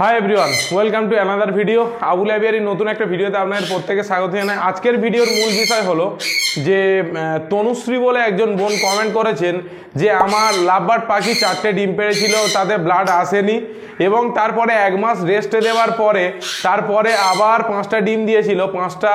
High everyone, welcome to another video. Abul Abiyari নতুন একটা ভিডিওতে আপনাদের প্রত্যেকে স্বাগত জানাই। আজকের ভিডিওর মূল বিষয় হলো যে তনুশ্রী বলে একজন বোন কমেন্ট করেছেন যে আমার লাভবার্ড পাখি 4টে ডিম পেড়েছিল, তাতে ব্লাড আসেনি এবং তারপরে 1 মাস রেস্টে দেওয়ার পরে তারপরে আবার 5টা ডিম দিয়েছিল, 5টা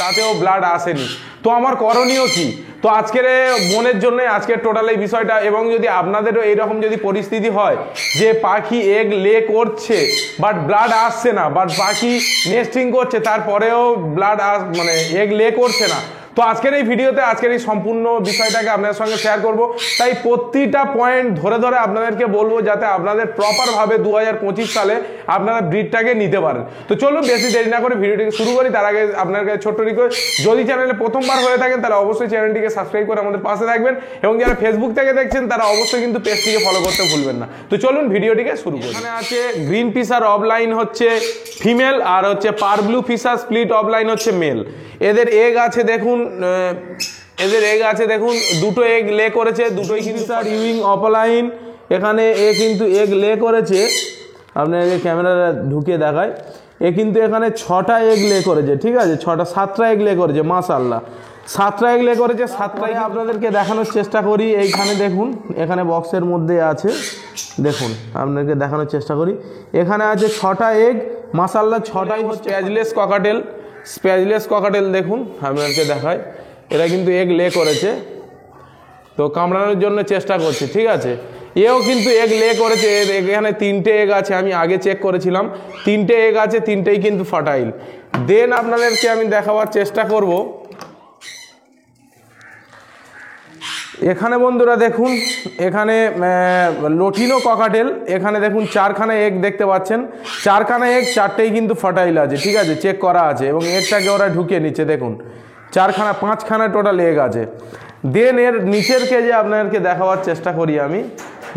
তাতেও ব্লাড আসেনি। তো আমার করণীয় কি? তো আজকের বোনের জন্য আজকের টোটাল এই বিষয়টা। এবং যদি আপনাদেরও এইরকম যদি পরিস্থিতি হয় যে পাখি এগ লে করছে বাট ব্লাড আসছে না, বাট পাখি নেস্টিং করছে তারপরেও ব্লাড মানে এগ লে করছে না, তো আজকের এই ভিডিওতে আজকের এই সম্পূর্ণ বিষয়টাকে আপনাদের সঙ্গে শেয়ার করব। তাই প্রতিটা পয়েন্ট ধরে ধরে আপনাদেরকে বলবো যাতে আপনাদের প্রপারভাবে 2025 সালে আপনারা ব্রিডটাকে নিতে পারেন। তো চলুন বেশি দেরি না করে ভিডিওটিকে শুরু করি। তার আগে আপনার কাছে ছোট্ট রিকোয়েস্ট, যদি চ্যানেলে প্রথমবার হয়ে থাকেন তাহলে অবশ্যই চ্যানেলটিকে সাবস্ক্রাইব করে আমাদের পাশে থাকবেন এবং যারা ফেসবুক থেকে দেখছেন তারা অবশ্যই কিন্তু পেজটিকে ফলো করতে ভুলবেন না। তো চলুন ভিডিওটিকে শুরু করি। এখানে আছে গ্রিন ফিশার অফলাইন হচ্ছে ফিমেল আর হচ্ছে পার ব্লু ফিশার স্প্লিট অফলাইন হচ্ছে মেল। এদের এগ আছে দেখুন, দুটো এগ লে করেছে, দুটোই কিন্তু স্যার ইউইং অফলাইন। এখানে এ কিন্তু এগ লে করেছে, আপনাকে ক্যামেরা ঢুকিয়ে দেখায়। এ কিন্তু এখানে 6টা এগ লে করেছে, ঠিক আছে, 7টা এগ লে করেছে, মাশাআল্লাহ 7টা এগ লে করেছে। 7টাই আপনাদেরকে দেখানোর চেষ্টা করি। এইখানে দেখুন, এখানে বক্সের মধ্যে আছে, দেখুন আপনাদেরকে দেখানোর চেষ্টা করি। এখানে আছে 6টা এগ, মাশাআল্লাহ 6টাই হচ্ছে স্প্যাজলেস ককাটেল। দেখুন আপনাদেরকে দেখায়, এরা কিন্তু এগ লে করেছে, তো কামড়ানোর জন্য চেষ্টা করছে, ঠিক আছে। এও কিন্তু এগ লে করেছে। এখানে 3টে এগ আছে, আমি আগে চেক করেছিলাম, 3টে এগ আছে, 3টেই কিন্তু ফার্টাইল। দেন আপনাদেরকে আমি দেখাবার চেষ্টা করব। এখানে বন্ধুরা দেখুন, এখানে লটিনো ককাটেল, এখানে দেখুন 4খানা এগ দেখতে পাচ্ছেন, 4খানা এগ, 4টেই কিন্তু ফার্টাইল আছে, ঠিক আছে, চেক করা আছে এবং এগটাকে ওরা ঢুকিয়ে নিচ্ছে। দেখুন 5খানা টোটাল এগ আছে। দেন এর নিচের কেজে আপনাদেরকে দেখাবার চেষ্টা করি আমি।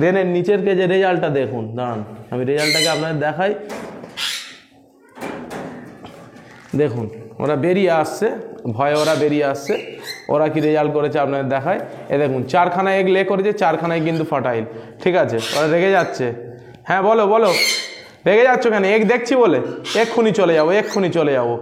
দেন এর নিচের কেজে রেজাল্টটা দেখুন, দাঁড়ান আমি রেজাল্টটাকে আপনাদের দেখাই। দেখুন ওরা বেরিয়ে আসছে, ভয়ে ওরা বেরিয়ে আসছে। ওরা কি রেজাল্ট করেছে আপনাদের দেখায়। এ দেখুন 4খানা এগ লে করেছে, 4খানাই কিন্তু ফার্টাইল, ঠিক আছে। ওরা রেগে যাচ্ছে, হ্যাঁ বলো রেগে যাচ্ছ কেন? এগ দেখছি বলে এক্ষুনি চলে যাবো।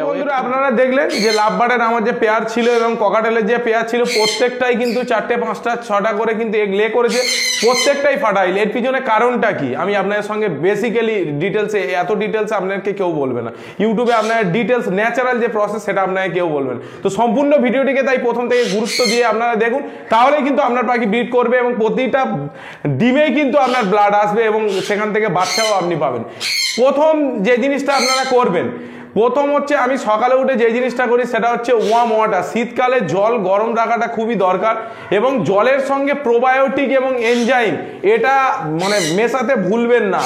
বন্ধুরা আপনারা দেখলেন যে লাভবার্ডের আমার যে পেয়ার ছিল এবং ককাটেলের যে পেয়ার ছিল, প্রত্যেকটাই কিন্তু 4টে 5টা 6টা করে কিন্তু এগ লে করেছে, প্রত্যেকটাই ফার্টাইল। এর পিছনে কারণটা কি আমি আপনাদের সঙ্গে বেসিক্যালি ডিটেলসে, এত ডিটেলসে আপনাদেরকে কেউ বলবে না। ইউটিউবে আপনারা ডিটেলস ন্যাচারাল যে প্রসেস সেটা আপনাকে কেউ বলবেন। তো সম্পূর্ণ ভিডিওটিকে তাই প্রথম থেকে গুরুত্ব দিয়ে আপনারা দেখুন, তাহলেই কিন্তু আপনার পাখি ব্রিড করবে এবং প্রতিটা ডিমেই কিন্তু আপনার ব্লাড আসবে এবং সেখান থেকে বাচ্চাও আপনি পাবেন। প্রথম যে জিনিসটা আপনারা করবেন, প্রথম হচ্ছে আমি সকালে উঠে যে জিনিসটা করি সেটা হচ্ছে ওয়ার্ম ওয়াটার। শীতকালে জল গরম রাখাটা খুবই দরকার এবং জলের সঙ্গে প্রোবায়োটিক এবং এনজাইম এটা মানে মেশাতে ভুলবেন না।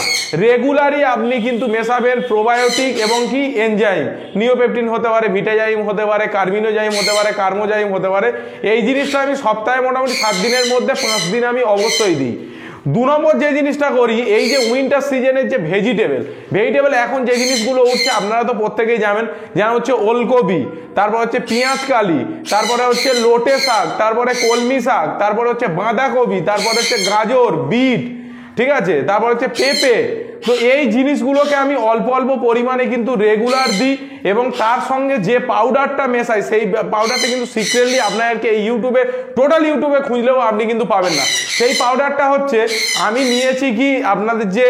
রেগুলারই আপনি কিন্তু মেশাবেন প্রোবায়োটিক এবং কি এনজাইম। নিওপেপটিন হতে পারে, ভিটাজাইম হতে পারে, কার্বিনোজাইম হতে পারে, কার্মোজাইম হতে পারে। এই জিনিসটা আমি সপ্তাহে মোটামুটি 7 দিনের মধ্যে 5 দিন আমি অবশ্যই দিই। 2 নম্বর যে জিনিসটা করি, এই যে উইন্টার সিজনের যে ভেজিটেবল এখন যে জিনিসগুলো উঠছে আপনারা তো প্রত্যেকেই জানেন, যেমন হচ্ছে ওলকপি, তারপর হচ্ছে পেঁয়াজ কালি, তারপরে হচ্ছে লোটে শাক, তারপরে কলমি শাক, তারপরে হচ্ছে বাঁধাকপি, তারপরে হচ্ছে গাজর, বিট, ঠিক আছে, তারপর হচ্ছে পেঁপে। তো এই জিনিসগুলোকে আমি অল্প অল্প পরিমাণে কিন্তু রেগুলার দিই এবং তার সঙ্গে যে পাউডারটা মেশাই সেই পাউডারটা কিন্তু সিক্রেটলি আপনাদেরকে এই ইউটিউবে খুঁজলেও আপনি কিন্তু পাবেন না। সেই পাউডারটা হচ্ছে আমি নিয়েছি কি আপনাদের যে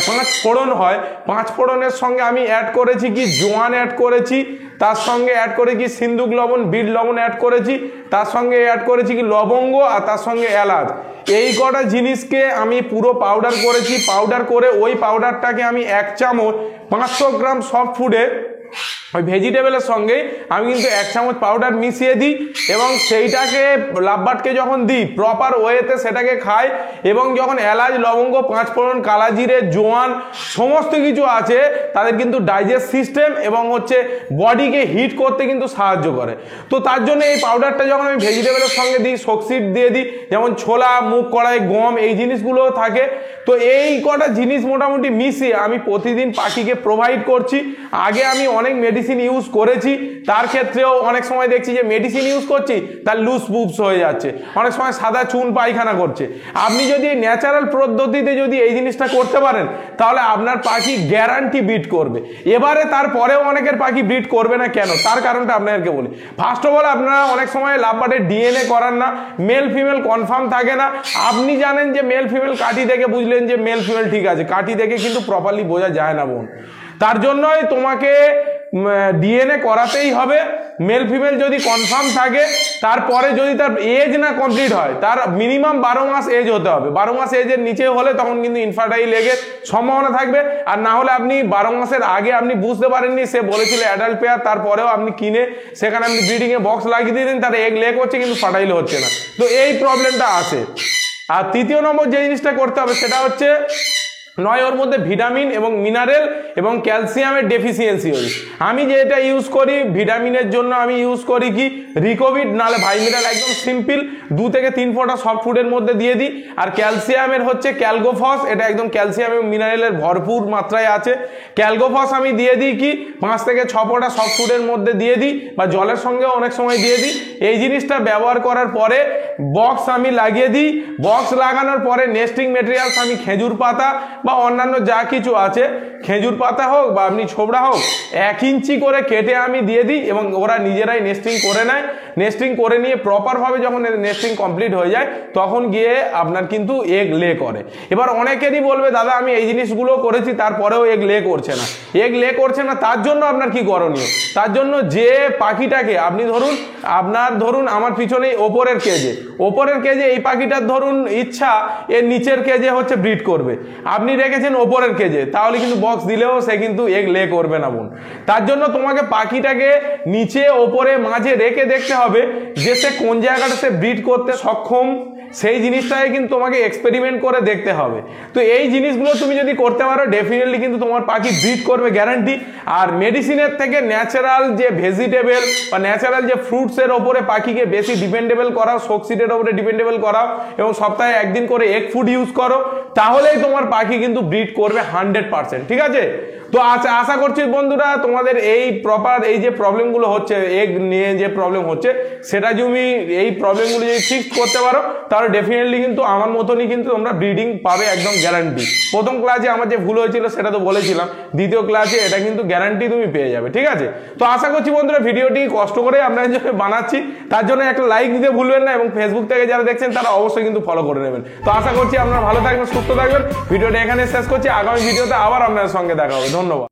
5 ফোড়ন হয়, 5 ফোড়নের সঙ্গে আমি অ্যাড করেছি কি জোয়ান অ্যাড করেছি, তার সঙ্গে অ্যাড করে কি সিন্দুক লবণ, বিট লবণ অ্যাড করেছি, তার সঙ্গে অ্যাড করেছি কি লবঙ্গ আর তার সঙ্গে এলাচ। এই কটা জিনিসকে আমি পুরো পাউডার করেছি। পাউডার করে ওই পাউডারটাকে আমি 1 চামচ 500 গ্রাম সফট ফুডে ওই ভেজিটেবলের সঙ্গে আমি কিন্তু 1 চামচ পাউডার মিশিয়ে দিই এবং সেইটাকে লাভবার্ডকে যখন দিই প্রপার ওয়েতে সেটাকে খাই এবং যখন এলাচ, লবঙ্গ, 5 ফোড়ন, কালা জিরে, জোয়ান সমস্ত কিছু আছে তাদের কিন্তু ডাইজেস্ট সিস্টেম এবং হচ্ছে বডিকে হিট করতে কিন্তু সাহায্য করে। তো তার জন্য এই পাউডারটা যখন আমি ভেজিটেবলের সঙ্গে দিই, সবসিড দিয়ে দিই, যেমন ছোলা, মুগ কড়াই, গম, এই জিনিসগুলোও থাকে। তো এই কটা জিনিস মোটামুটি মিশিয়ে আমি প্রতিদিন পাখিকে প্রোভাইড করছি। আগে আমি অনেক মেডিসিন মেডিসিন ইউজ করেছি তার ক্ষেত্রেও অনেক সময় দেখছি যে মেডিসিন ইউজ করছি তার লুজ বুবস হয়ে যাচ্ছে, অনেক সময় সাদা চুন পায়খানা করছে। আপনি যদি ন্যাচারাল পদ্ধতিতে যদি এই জিনিসটা করতে পারেন তাহলে আপনার পাখি গ্যারান্টি ব্রিড করবে। এবারে তারপরেও অনেকের পাখি ব্রিড করবে না কেন, তার কারণটা আপনাদেরকে বলি। ফার্স্ট অফ অল, আপনারা অনেক সময় লাভবার্ডের ডিএনএ করান না, মেল ফিমেল কনফার্ম থাকে না। আপনি জানেন যে মেল ফিমেল কাঠি দেখে বুঝলেন যে মেল ফিমেল ঠিক আছে, কাঠি দেখে কিন্তু প্রপারলি বোঝা যায় না বোন। তার জন্যই তোমাকে ডিএনএ করাতেই হবে। মেল ফিমেল যদি কনফার্ম থাকে, তারপরে যদি তার এজ না কমপ্লিট হয়, তার মিনিমাম 12 মাস এজ হতে হবে। 12 মাস এজের নিচে হলে তখন কিন্তু ইনফার্টাইল এগের সম্ভাবনা থাকবে। আর না হলে আপনি 12 মাসের আগে আপনি বুঝতে পারেননি, সে বলেছিল অ্যাডাল্ট পেয়ার, তারপরেও আপনি কিনে সেখানে আপনি ব্রিডিংয়ে বক্স লাগিয়ে দিয়ে দিন, তার এগ লে করছে কিন্তু ফার্টাইল হচ্ছে না। তো এই প্রবলেমটা আছে। আর তৃতীয় নম্বর যে জিনিসটা করতে হবে সেটা হচ্ছে, নয় ওর মধ্যে ভিটামিন এবং মিনারেল এবং ক্যালসিয়ামের ডেফিসিয়েন্সি হয়েছে। আমি যেটা ইউজ করি ভিটামিনের জন্য আমি ইউজ করি কি রিকোভিড, নাহলে ভাইমিনাল, একদম সিম্পল 2 থেকে 3 ফোঁটা সফট ফুডের মধ্যে দিয়ে দিই। আর ক্যালসিয়ামের হচ্ছে ক্যালগোফস, এটা একদম ক্যালসিয়াম এবং মিনারেলের ভরপুর মাত্রায় আছে। ক্যালগোফস আমি দিয়ে দিই কি 5 থেকে 6 ফোঁটা সফট ফুডের মধ্যে দিয়ে দিই, বা জলের সঙ্গে অনেক সময় দিয়ে দিই। এই জিনিসটা ব্যবহার করার পরে বক্স আমি লাগিয়ে দিই। বক্স লাগানোর পরে নেস্টিং মেটেরিয়ালস আমি খেজুর পাতা বা অন্যান্য যা কিছু আছে, খেজুর পাতা হোক বা আপনি ছোবড়া হোক, 1 ইঞ্চি করে কেটে আমি দিয়ে দিই এবং ওরা নিজেরাই নেস্টিং করে নেয়। নেস্টিং করে নিয়ে প্রপারভাবে যখন নেস্টিং কমপ্লিট হয়ে যায় তখন গিয়ে আপনার কিন্তু এগ লে করে। এবার অনেকেরই বলবে দাদা আমি এই জিনিসগুলো করেছি তারপরেও এগ লে করছে না। এগ লে করছে না, তার জন্য আপনার কি করণীয়? তার জন্য যে পাখিটাকে আপনি ধরুন আমার পিছনে ওপরের কেজে এই পাখিটার ধরুন ইচ্ছা এর নিচের কেজে হচ্ছে ব্রিড করবে, আপনি রেখেছেন ওপরের কেজে, তাহলে কিন্তু বক্স দিলেও সে কিন্তু এগ লে করবে না বোন। তার জন্য তোমাকে পাখিটাকে নিচে ওপরে মাঝে রেখে দেখতে হবে যে সে কোন জায়গাটা সে ব্রিড করতে সক্ষম, সেই জিনিসটাকে কিন্তু তোমাকে এক্সপেরিমেন্ট করে দেখতে হবে। তো এই জিনিসগুলো তুমি যদি করতে পারো ডেফিনেটলি কিন্তু তোমার পাখি ব্রিড করবে গ্যারান্টি। আর মেডিসিনের থেকে ন্যাচারাল যে ভেজিটেবল বা ন্যাচারাল যে ফ্রুটসের ওপরে পাখিকে বেশি ডিপেন্ডেবল করাও, শোকসিডের ওপরে ডিপেন্ডেবল করাও এবং সপ্তাহে 1 দিন করে এগ ফুড ইউজ করো, তাহলেই তোমার পাখি কিন্তু ব্রিড করবে 100%। ঠিক আছে? তো আশা করছি বন্ধুরা তোমাদের এই এই যে প্রবলেমগুলো হচ্ছে, এগ নিয়ে যে প্রবলেম হচ্ছে, সেটা তুমি এই প্রবলেমগুলো যদি ফিক্স করতে পারো তাহলে ডেফিনেটলি কিন্তু আমার মতনই কিন্তু তোমরা ব্রিডিং পাবে, একদম গ্যারান্টি। প্রথম ক্লাসে আমার যে ভুল হয়েছিল সেটা তো বলেছিলাম, দ্বিতীয় ক্লাসে এটা কিন্তু গ্যারান্টি তুমি পেয়ে যাবে। ঠিক আছে? তো আশা করছি বন্ধুরা ভিডিওটি কষ্ট করে আপনাদের জন্য বানাচ্ছি, তার জন্য একটা লাইক দিতে ভুলবেন না এবং ফেসবুক থেকে যারা দেখছেন তারা অবশ্যই কিন্তু ফলো করে নেবেন। তো আশা করছি আপনারা ভালো থাকবেন, সুস্থ থাকবেন। ভিডিওটা এখানে শেষ করছি, আগামী ভিডিওতে আবার আপনাদের সঙ্গে দেখা হবে। ধন্যবাদ।